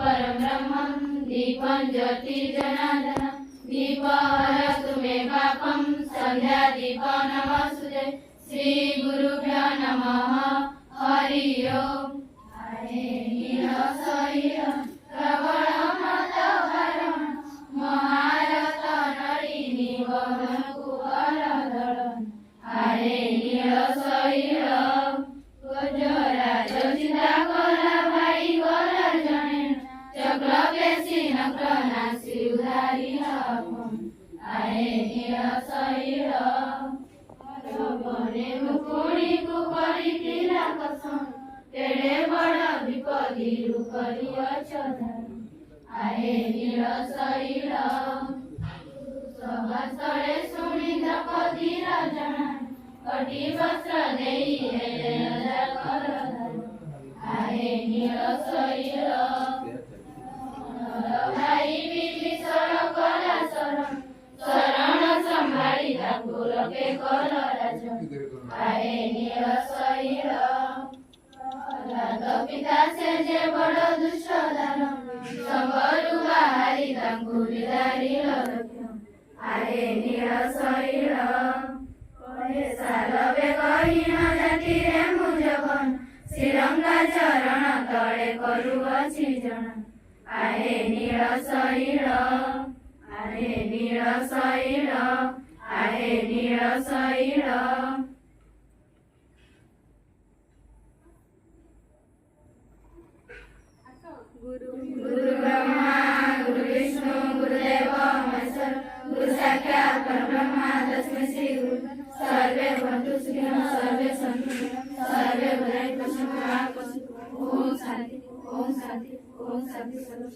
परब्रह्मं दीपं ज्योतिर्जनार्दन दीपहरतु मे पापं सन्ध्यादीपो नमस्तुते श्री गुरुभ्यो नमः हरि ओम हरे नीलशैल प्रबलमतहरं महारथ नलिनीवनं कुवलदलं हरे नीलशैल गजराज चिताकला भाई गला जने चक्र बेसी नक्रनासी उधारी आपण हरे नीलशैल बने मुकुणी कुपरी तिला कसम तेरे बड़ विपदी रुकरी अचधन हरे नीलशैल सहस्रे सुनी द्रौपदी राजना कटी वस्त्र देई हेले करधन हरे नीलशैल भाई विभीषण कला शरण शरण संभाळी ठाकुर के कर राज हरे नीलशैल पिता से जे बड़ दुष्टदान संगरु बाहारी तांकु विदारी हरे नीलशैल कहे सालवे कही न जाति रे मुजबन श्रीरंगा चरण तले करू अछि जन हरे नीलशैल हरे नीलशैल हरे नीलशैल गुरु ब्रह्मा गुरु विष्णु गुरुदेव महेश्वर गुरु साक्षात् परब्रह्म तस्मै श्री गुरु सर्वे भवन्तु सुखिनः सर्वे सन्तु सर्वे भद्राणि पश्यन्तु ओम शांति ओम शांति ओम शांति सर्व